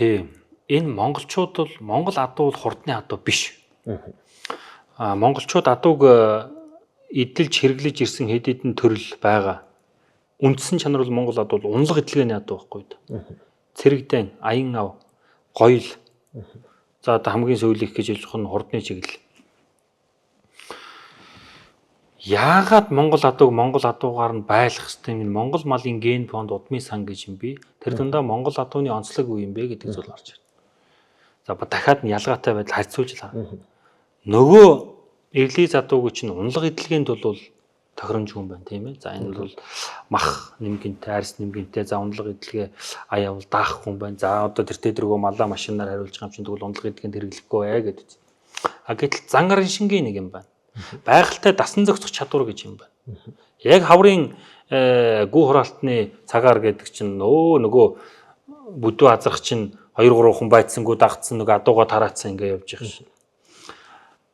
Тийм. Энэ монголчууд бол монгол адуу бол хурдны адуу биш. Монголчууд адууг эдэлж хэрэглэж ирсэн хэд хэдэн төрөл байгаа. Үндсэн чанар бол монгол адуу бол унлаг эдлгээний адуу байхгүй юу? Цэрэгдэн, аян ав, гоёл. За одоо хамгийн сүүлийнх гэж хэлж байгаа нь хурдны чиглэл. Яагаад монгол адуугаар нь байлах хэвтэй юм? Монгол малын ген фонд удмын сан гэж юм би. Тэр дундаа монгол адууны онцлог юу юм бэ гэдэг зүйл гарч ирнэ. За дахиад нь ялгаатай байдал харьцуулж байгаа. Нөгөө эрлиз адууг чинь унлаг эдлгээнд бол тохиромжгүй юм байна тийм ээ. За энэ бол мах нэмгэнтэй, арьс нэмгэнтэй, за унлаг эдлгээ аяавал даахгүй юм байна. За одоо тэр дээргөө малаа машинаар хариулж байгаа юм чинь тэгвэл унлаг эдлгээнд хэрэглэхгүй гэдэг. Гэтэл зан гарын шингийн нэг юм байна. Байгальтай дасан зохицох чадвар гэж юм байна. Яг хаврын гүү хураалтны цагаар гэдэг чинь нөгөө бүдүү азрах чинь 2-3 хүн байцсангүй дагцсан нөгөө адууга тараацсан ингээ явж байгаа шин.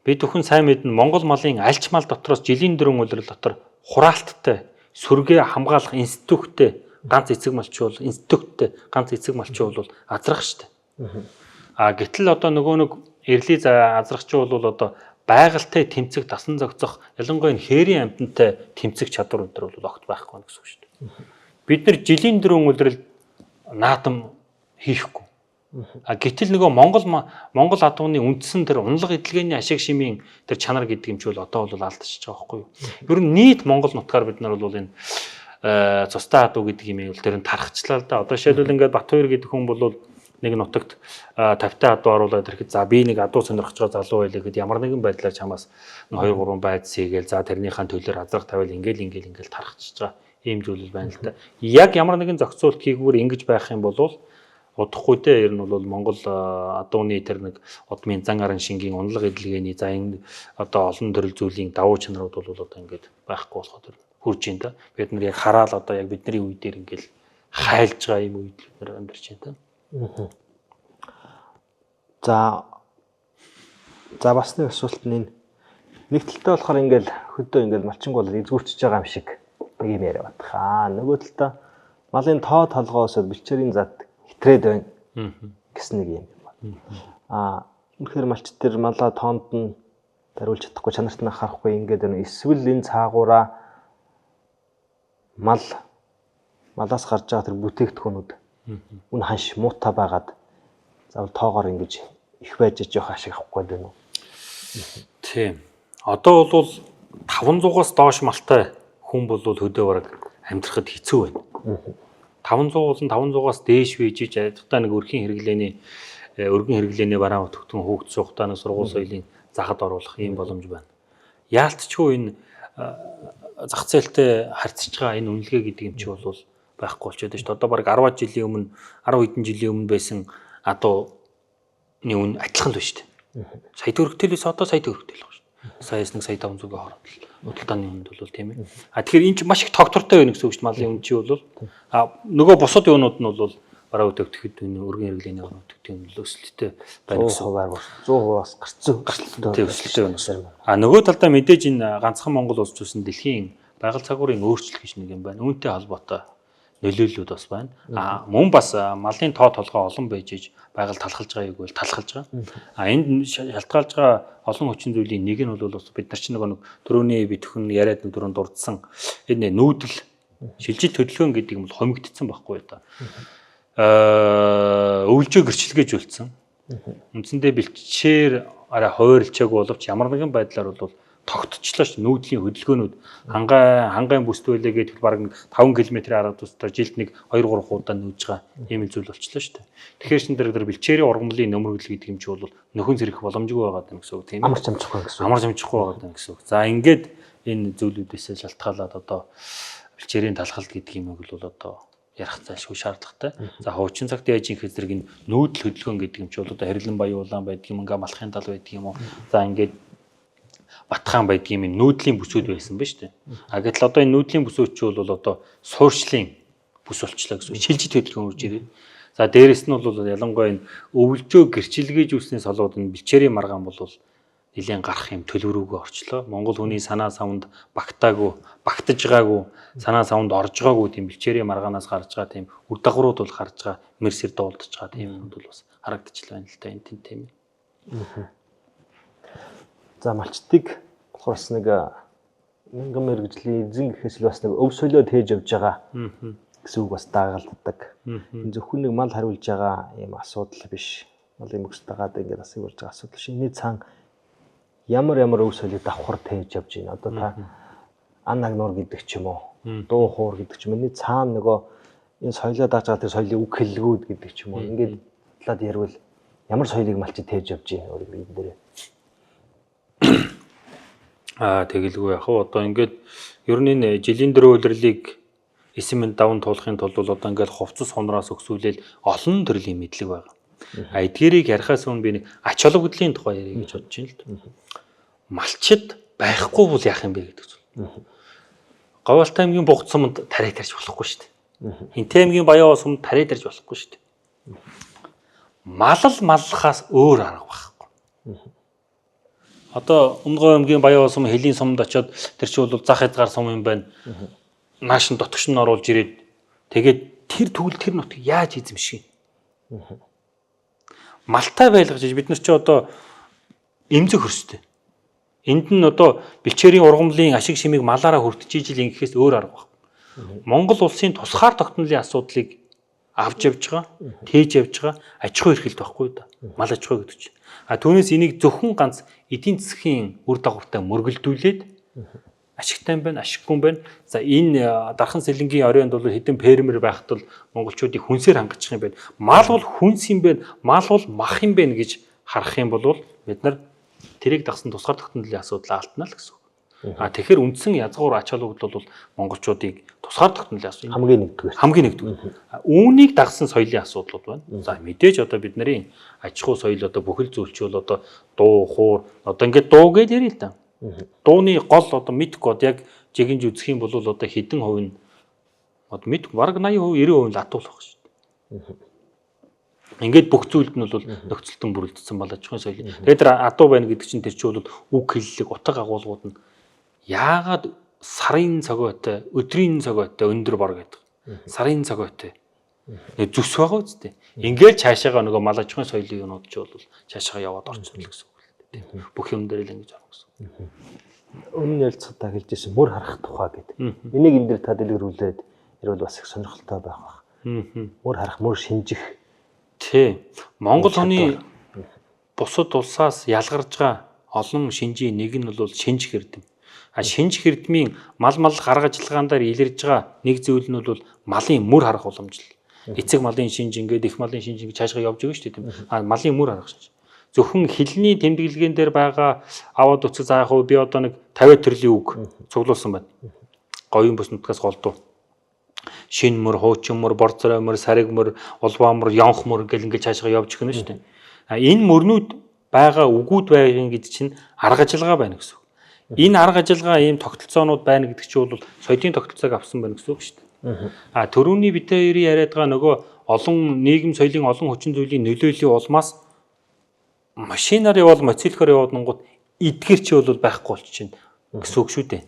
Бид бүхэн сайн мэднэ Монгол малын альч мал дотроос жилийн дөрвөн улирал дотор хураалттай сүргээ хамгаалах институттэй ганц эцэг малчуу бол азрах штэ. Гэтэл одоо нөгөө нэг эрлийн азрахчуу бол одоо байгальтай тэмцэх, дасан зохицох, ялангуяа энэ хээрийн амьтантай тэмцэх чадвар өндөр бол огт байхгүй гэсэн үг шүү дээ. Бид нар жилийн дөрвөн улирал наадам хийхгүй. Гэтэл нөгөө Монгол адууны үндсэн тэр унлаг эдлгээний ашиг шимийн тэр чанар гэдэг юм чи бол одоо бол алдчихж байгаа байхгүй юу. Ер нь нийт Монгол нутгаар бид нар бол энэ цустай адуу гэдэг юм бол тэр нь тархачлаа л да. Одоо жишээлбэл ингээд Батбаяр гэдэг хүн бол нэг нутагт 50-тай адуу оруулаад ирэхэд за би нэг адуу сонирхож байгаа залуу байлаа гэхэд ямар нэгэн байдлаар чамаас 2-3 байд сийгээл за тэрнийхэн төлөөр азрах тавил ингээл тархачихж байгаа ийм зүйл байна л да. Яг ямар нэгэн зохицуулт хийгүүр ингэж байх юм бол удахгүй те ер нь бол Монгол адууны тэр нэг удмын зан гарын шингийн унлаг эдлгээний за энэ одоо олон төрөл зүйлийн давуу чанарууд бол одоо ингээд байхгүй болоход хурж ин да. Бид нар яг хараал одоо яг бидний үе дээр ингээл хайлж байгаа юм үед бид нар амьдарч байна та.
За бас нэг асуулт нь нэг талтай болохоор ингээл хөдөө ингээл малчин болоод эзгүүрчж байгаа юм шиг нэг юм яриа батхаа. Нөгөө талдаа малын тоо толгоос бэлчээрийн зад хитрээд байна гэсэн нэг юм байна. Үнэхээр малч тэр малаа тоонд нь дариулж чадахгүй, чанарт нь харахгүй ингээд эсвэл энэ цаагаараа малаас гарч байгаа тэр бүтээгдэхүүнүүд үн ханш муутай байгаад заавал тоогоор ингэж их байж жоох ашиг авахгүй байна уу?
Тийм. Одоо бол 500-аас доош малтай хүн бол хөдөө бараг амьдрахад хэцүү байна. 500 болон 500-аас дээш вижиж ядтаа нэг өргөн хэрэглээний бараа төгтөн хөөгд суухтаа нэг сургууль соёлын захад оруулах ийм боломж байна. Яалтчгүй энэ зах зээлтэй харьцаж байгаа энэ үнэлгээ гэдэг юм чи бол байхгүй болчиход байна шүү дээ. Одоо баг 10 жилийн өмнө 10 хэдэн жилийн өмнө байсан адууны үн адилхан л байна шүү дээ. Сая төгрөгтөлөөс одоо сая төгрөгтөл байгаа шүү дээ. Саяас нэг сая 500-ийн хооронд худалдааны үнд бол тийм ээ. Тэгэхээр энэ ч маш их тогтвортой байна гэсэн үг шүү дээ. Малын үн чи бол нөгөө бусад юунууд нь бол бараа өдөгдөд энэ өргөн хэрэглээний бараа өдөгдөд юм л өсөлттэй байна гэсэн хуваар 100%-аас гарцтай өсөлттэй байна. Нөгөө талдаа мэдээж энэ ганцхан Монгол улс зүйлсэн дэлхийн байгаль цагуурын өөрчлөлт гэж нэг юм байна. Үүнтэй холбоотой нөлөөллүүд бас байна. Мөн бас малын тоо толгой олон байж иж байгаль талхалж байгааг бол талхалж байгаа. Энд шалтгаалж байгаа олон хүчин зүйлийн нэг нь бол бас бид нар чинь нэг дөрөвний битхэн яриад дөрөнд дурдсан энэ нүүдэл шилжил хөдөлгөөн гэдэг юм бол хомигдсон байхгүй да. Өвлжөө гэрчлэгэж үлдсэн. Үндсэндээ бэлчээр арай хойрлчааг боловч ямар нэгэн байдлаар бол тогтчлоо ш нүүдлийн хөдөлгөөнүүд хангайн бүст байлээ гэдэг баг 5 км-ийн арга тусдаа жилд нэг 2-3 удаа нүүж байгаа ийм зүйл болчлоо ш. Тэгэхээр шин дээр бэлчээрийн ургамлын нөмрөглөл гэдэг юм чи бол нөхөн зэрэг боломжгүй байгаа юм гэсэн үг тийм ээ. Амар чамчихгүй байгаа гэсэн үг. За ингээд энэ зүйлүүдээс шалтгаалаад одоо бэлчээрийн талхалт гэдэг юм бол одоо ярих зайлшгүй шаардлагатай. За хуучин цагт яаж их зэрэг энэ нүүдэл хөдөлгөөн гэдэг юм чи бол одоо харилан баяуулан байдаг юм ингээ малхын тал байдаг юм уу. За ингээд Батхан байдаг юм нүүдлийн бүсүүд байсан ба шүү дээ. Гэтэл одоо энэ нүүдлийн бүсүүд чи бол одоо суурьшлын бүс болчлаа гэсэн. Шилжит хөдөлгөөн үрж ирээ. За дээрэс нь бол ялангуяа энэ өвлжөө гэрчилгээж үүснээс болоод энэ бэлчээрийн маргаан бол нэлээд гарах юм төлөврүүгөө орчлоо. Монгол хүний санаа савнд багтаж байгаагүй, санаа савнд орж байгаагүй тийм бэлчээрийн маргаанаас гарч байгаа тийм үр дагаврууд бол гарч байгаа, мэрсэр дуулдаж байгаа тийм юмуд бол бас харагдаж байна л та энэ тийм.
За малчдыг болохоор бас нэг мянган мэрэгжлийн эзэн гэхээс л бас нэг өв солиод хийж явж байгаа гэсэн үг бас дагалддаг. Энэ зөвхөн нэг мал хариулж байгаа юм асуудал биш. Малын мөкс дагаад ингээд асыг болж байгаа асуудал шиний цаан ямар өв солиод давхар тээж явж байна. Одоо та ан нагнуур гэдэг ч юм уу, дуу хуур гэдэг ч юм уу, цаана нөгөө энэ соёлоо дааж байгаа тэр соёлын үг хэллэгүүд гэдэг ч юм уу. Ингээд талаад ярил ямар соёлыг малчид тээж явж байна өөрөө энэ дээр.
Тэгэлгүй яг одоо ингээд ер нь энэ жилийн дөрөв улирлыг эсэмэнд даван туулахын тулд бол одоо ингээд хувцас хонроос өксүүлэл олон төрлийн мэдлэг байгаа. Эдгээрийг ярихаас өмнө би нэг ач холбогдлын тухай ярих гэж бодож байна л да. Малчид байхгүй бол яах юм бэ гэдэг зүйл. Говьалтай аймгийн Бугт суманд тарай тарьж болохгүй шүү дээ. Хинтээ аймгийн Баян суманд тарай тарьж болохгүй шүү дээ. Маллахаас өөр арга байхгүй. Одоо Өмнөгов аймгийн Баян сум Хэлийн суманд очиод тэр чинь бол зах хязгаар сум юм байна. Нааш нь дотгош нь оруулж ирээд тэгээд тэр тэгвэл тэр нутгийг яаж эзэмших юм? Малтай байлгаж бид нар чи одоо эмзэг хөрстэй. Энд нь одоо бэлчээрийн ургамлын ашиг шимийг малаараа хүртэж ижил ингэхээс өөр арга байхгүй. Монгол улсын тусгаар тогтнолын асуудлыг авч явж байгаа, тээж явж байгаа аж ахуй эрхлэлт байхгүй да. Мал аж ахуй гэдэг чинь. Түүнээс энийг зөвхөн ганц эдийн засгийн үр дагавартай мөргөлдүүлээд ашигтай юм байна, ашиггүй юм байна. За энэ Дархан Сэлэнгийн оройнд бол хэдэн фермер байхад бол монголчуудыг хүнсээр хангачих юм байна. Мал бол хүнс юм байна, мал бол мах юм байна гэж харах юм бол бид нар тэрийг дагсан тусгаар тогтнолын асуудал алдна л гэсэн үг. Тэгэхээр үндсэн язгуур ач холбогдол бол монголчуудыг тусгаар тогтнолын асуудал хамгийн нэгдүгээр. Үүнийг дагсан соёлын асуудлууд байна. За мэдээж одоо бидний аж ахуй соёл одоо бүхэл зүйлч бол одоо дуу, хуур одоо ингээд дуу гэж ярил л да. Дууны гол одоо мэд код яг жигэнж үзэх юм бол одоо хэдэн хувь нь одоо мэд бараг 80%, 90% латуулах шүү дээ. Ингээд бүх зүйлд нь бол нөхцөлтөн бүрэлдсэн бол аж ахуйн соёл. Тэгээд тэр адуу байна гэдэг чинь тэр чинь бол үг хэллэг, утга агуулгууд нь яагаад сарын цогойтой, өдрийн цогойтой өндөр бор гэдэг. Сарын цогойтой. Зүс байгаа үстэй. Ингээд цаашаага нөгөө мал аж ахуйн соёлын юмуд ч бол цаашаага яваад орчихно л гэсэн үг л дээ. Бүх юм дээр л ингэж орно гэсэн.
Өмнө ярилцлагатаа хэлжсэн мөр харах тухай гэдэг. Энийг энэ дээр та дэлгэрүүлээд ирвэл бас их сонирхолтой байх баг. Мөр харах, мөр шинжих.
Тий. Монгол хүний бусад улсаас ялгарж байгаа олон шинжийн нэг нь бол шинж хэрдэм. Шинж хэрдмийн мал гаргаж ажиллагаандаар илэрж байгаа нэг зүйл нь бол малын мөр харах уламжлал. Эцэг малын шинж ингээд их малын шинж ингээд цаашгаа явж байгаа шүү дээ тийм. Малын мөр харах шинж. Зөвхөн хилний тэмдэглэгэн дээр байгаа аваад үцэг за яг би одоо нэг 50 төрлийн үг цуглуулсан байна. Говийн бүс нутгаас голдуу. Шин мөр, хуучин мөр, борцорой мөр, сариг мөр, улбаа мөр, явх мөр гэл ингээд цаашгаа явж гэнэ шүү дээ. Энэ мөрнүүд байгаа үгүүд байгын гэж чинь арга ажиллагаа байна гэсэн. Энэ арга ажиллагаа ийм тогтолцоонууд байна гэдэг чинь бол соёлын тогтолцоог авсан байна гэсэн үг шүү дээ. Төрөүний бид хоёрын яриад байгаа нөгөө олон нийгэм соёлын олон хүчин зүйлийн нөлөөллийн улмаас машинаар явал моцилхоор яваад нунгууд эдгэр чи бол байхгүй болчихно гэсэн үг шүү дээ.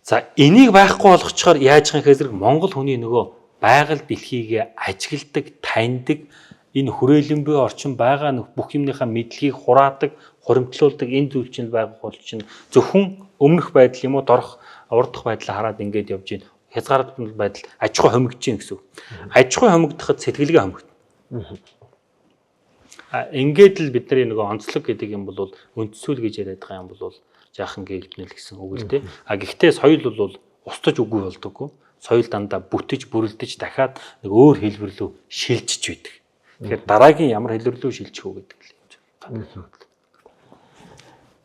За энийг байхгүй болгочоор яаж хань гэхээр Монгол хүний нөгөө байгаль дэлхийг ажигладаг, таньдаг энэ хүрээлэн буй орчин байгаа бүх юмныхаа мэдлэгийг хураадаг, хуримтлуулдаг энэ зүйл чинь байгаа бол чинь зөвхөн өмнөх байдал юм уу дорох урдах байдлаа хараад ингээд явж гин хязгаарлалт байдал аж ахуй хомигдож гин гэсэн үг. Аж ахуй хомигдоход сэтгэлгээ хомигдно. Ингээд л бидний нөгөө онцлог гэдэг юм бол үндсүүл гэж яриад байгаа юм бол жаахан гээгднэл гэсэн үг л дээ. Гэхдээ соёл бол устж үгүй болдоггүй. Соёл дандаа бүтэж бүрэлдэж дахиад нэг өөр хэлбэр рүү шилжиж байдаг. Тэгэхээр дараагийн ямар хэлбэр рүү шилжих үү гэдэг л юм байна.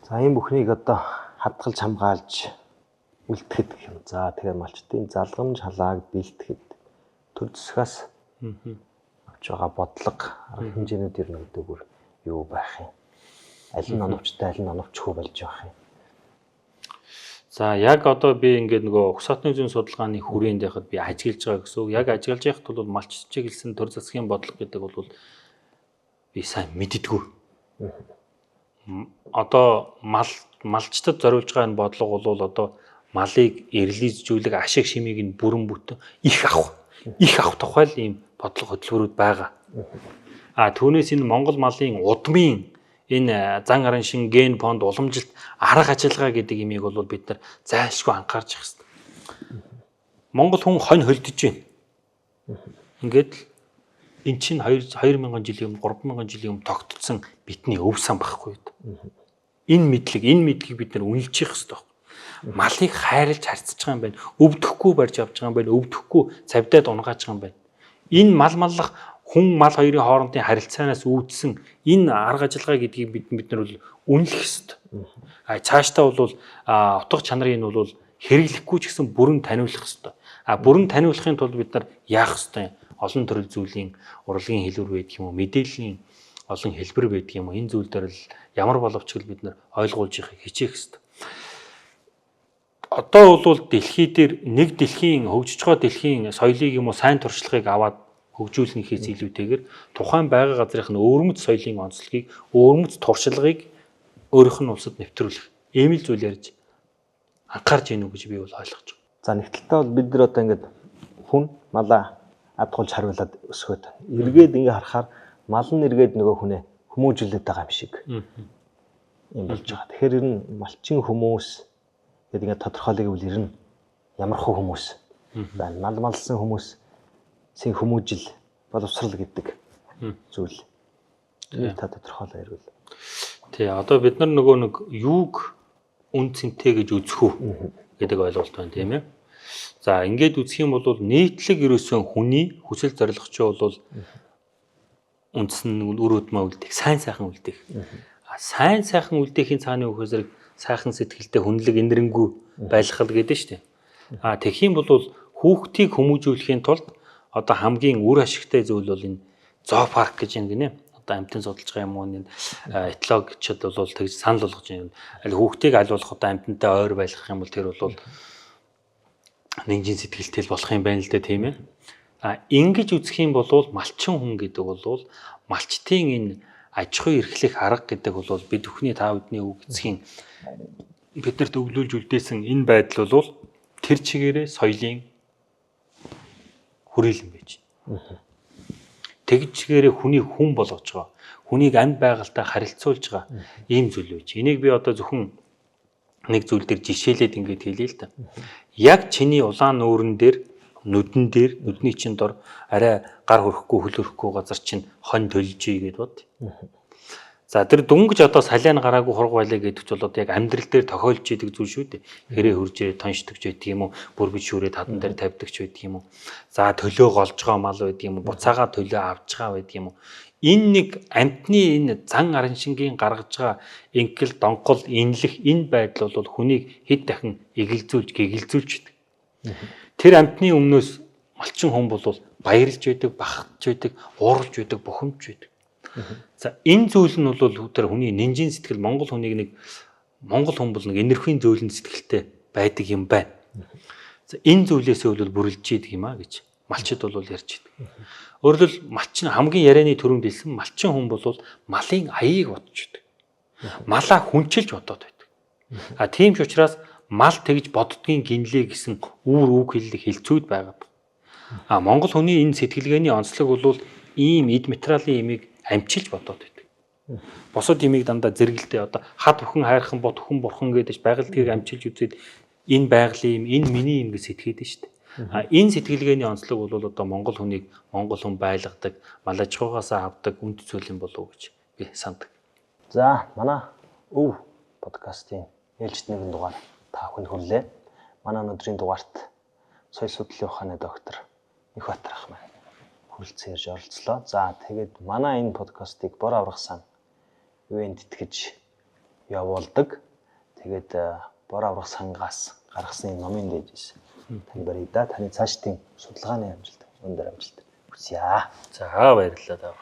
За энэ бүхнийг одоо хадгалж хамгаалж үлдэхэд юм. За тэгэхээр малчдын залгамж халааг бэлтгэхэд төр засгаас авч байгаа бодлого арга хэмжээнүүд ер нь өдөөгөр юу байх юм? Аль нь оновчтой, аль нь оновчгүй болж байх юм?
За яг одоо би ингээд нөгөө Угсаатны зүйн судалгааны хүрээнд байхад би ажиглаж байгаа гэсэн үг. Яг ажиглаж байхад бол малччиг хэлсэн төр засгийн бодлого гэдэг бол би сайн мэддэггүй. одоо малчтад зориулж байгаа энэ бодлого бол одоо малыг эрлизжүүлэх ашиг шимийг нь бүрэн бүтэн их авах тухай л ийм бодлого хөтөлбөрүүд байгаа. Түүнээс энэ Монгол малын удмын энэ зан арын шин ген фонд уламжилт арга ажиллагаа гэдэг имийг бол бид нар зайлшгүй анхаарч явах хэрэгтэй. Монгол хүн хонь холдож байна. Ингээд эн чинь 2000 жилийн өмнө 3000 жилийн өмнө тогтцсон бидний өв сан байхгүй юу? Энэ мэдлэгийг бид нар үнэлж явах хэрэгтэй. Малыг хайрлж харьцаж байгаа юм байна. Өвдөхгүй барьж авч байгаа юм байна. Өвдөхгүй цавдаад унгааж байгаа юм байна. Энэ маллах хүн мал хоёрын хоорондын харилцаанаас үүдсэн энэ арга ажиллагаа гэдгийг бид нар бол үнэлэх хэрэгтэй. Цаашдаа бол утга чанарыг нь бол хэрэглэхгүй ч гэсэн бүрэн таниулах хэрэгтэй. Бүрэн таниулахын тулд бид нар яах хэрэгтэй? Олон төрөл зүйлийн урлагийн хэлбэр байдаг юм уу, мэдээллийн олон хэлбэр байдаг юм уу, энэ зүйл дээр л ямар боловч бид нар ойлгуулж явахыг хичээх хэрэгтэй. Одоо бол дэлхий дээр нэг дэлхийн хөгжиж байгаа дэлхийн соёлыг юм уу сайн туршлагыг аваад хөгжүүлнэхээс илүүтэйгээр тухайн байгаа газрын өвөрмөц соёлын онцлогийг, өвөрмөц туршлагыг өөрийнх нь улсад нэвтрүүлэх ийм л зүйл ярьж анхаарч ийнү гэж би бол ойлгож байна.
За нэгтлээ бол бид нар одоо ингээд хүн малаа адгуулж хариулаад өсгөөд эргээд ингээ харахаар мал нь эргээд нөгөө хүнээ хүмүүжүүлээд байгаа юм шиг юм болж байгаа. Тэгэхээр ер нь малчин хүмүүс гэдэг ингээ тодорхойлыг бол ер нь ямар хөө хүмүүс байна. Малсан хүмүүсийн хүмүүжил боловсрал гэдэг зүйл та тодорхойлоо ярил.
Тий, одоо бид нар нөгөө нэг юуг үн цэнтэй гэж үзэх үү гэдэг ойлголт байна, тийм ээ. За ингээд үзэх юм бол нийтлэг ерөөсөн хүний хүсэл зорилгочоо бол үндсэн үр өдмөө үлдэх, сайн сайхан үлдэх. Сайн сайхан үлдэхийн цааны үг зэрэг сайхан сэтгэлтэй хүнлэг инэрэнгүй байлгах гэдэг шүү дээ. Тэгэх юм бол хүүхдийг хүмүүжүүлэхийн тулд одоо хамгийн үр ашигтай зүйл бол энэ зоопарк гэж юм гинэ. Одоо амтын судалж байгаа юм уу энэ этологчид бол тэгж санал болгож байна. Аль хүүхдийг аль болох одоо амтантай ойр байлгах юм бол тэр бол нэгжийн сэтгэлтэй болох юм байна л да, тийм ээ. Ингэж үзэх юм бол малчин хүн гэдэг бол малчтын энэ аж ахуй эрхлэх арга гэдэг бол бид бүхний та бүдний үг эцгийн биднэрт өвлүүлж үлдээсэн энэ байдал бол тэр чигээрээ соёлын хүрээлэн байж. Тэгж чигээрээ хүний хүн болгож байгаа. Хүнийг амьд байгальтай харилцуулж байгаа ийм зүйл байж. Энийг би одоо зөвхөн нэг зүйл дээр жишээлээд ингэж хэлье л да. Яг чиний улаан нүүрэн дээр нүдний чин дор арай гар хөрөхгүй хөл хөрөхгүй газар чинь хонь төлжий гэд бод. За тэр дүнгэж одоо салиан гараагүй хург байлаа гэдэгч бол одоо яг амьдрал дээр тохиолж идэг зүйл шүү дээ. Хэрэг хурж ирээ тоншдогч байдаг юм уу? Бүрбэж шүүрээд хадан дээр тавьдагч байдаг юм уу? За төлөө голж байгаа мал байдаг юм уу? Буцаага төлөө авч байгаа байдаг юм уу? Энэ нэг амтны энэ зан арын шингийн гаргаж байгаа инкэл донгол инлэх энэ байдал бол хүнийг хэд дахин эгэлзүүлж гэгэлзүүлж идэг. Тэр амтны өмнөөс малчин хүн бол баярлж байдаг, бахархж байдаг, уурж байдаг, бухимдж байдаг. За энэ зүйл нь бол тэр хүний нинжийн сэтгэл Монгол хүнийг нэг Монгол хүн бол нэг энерхийн зөөлөн сэтгэлтэй байдаг юм байна. За энэ зүйлээсээ бол бүрлж идэг юм а гэж малчид бол ярьж идэг. Өөрөөр хэлбэл малчин хамгийн ярианы төрөнд хэлсэн малчин хүн бол малын аяыг бодож идэг. Малаа хүнчилж бодоод байдаг. Тийм ч учраас мал тэгж боддгийн гинлээ гэсэн үг хэллэг хэлцүүд байгаад. Монгол хүний энэ сэтгэлгээний онцлог бол ийм эд материалын имийг амчилж бодоод байдаг. Босод имийг дандаа зэрэгэлдээ одоо хад бүхэн хайрхан бод хүн бурхан гэдэж байгаль тэрийг амчилж үзээд энэ байгалийн юм, энэ миний юм гэж сэтгэхэд нь шүү дээ. Энэ сэтгэлгээний онцлог бол одоо монгол хүнийг монгол хүн байлгадаг, мал аж ахуйгаасаа авдаг үнд цөл юм болов уу гэж би санддаг.
За манай өв подкастын ээлжид нэгэн дугаар та бүхэнд хүрлээ. Манай өнөөдрийн дугаарт соёл судлалын ухааны доктор Михбатар ах маань хүрэлцэн ирж оролцлоо. За тэгээд манай энэ подкастыг бор аврах сан ивент итгэж явуулдаг. Тэгээд бор аврах сангаас гаргасан номын дээжээс тань барья да. Таны цаашдын судалгааны амжилт өндөр амжилт хүсье.
За баярлалаа.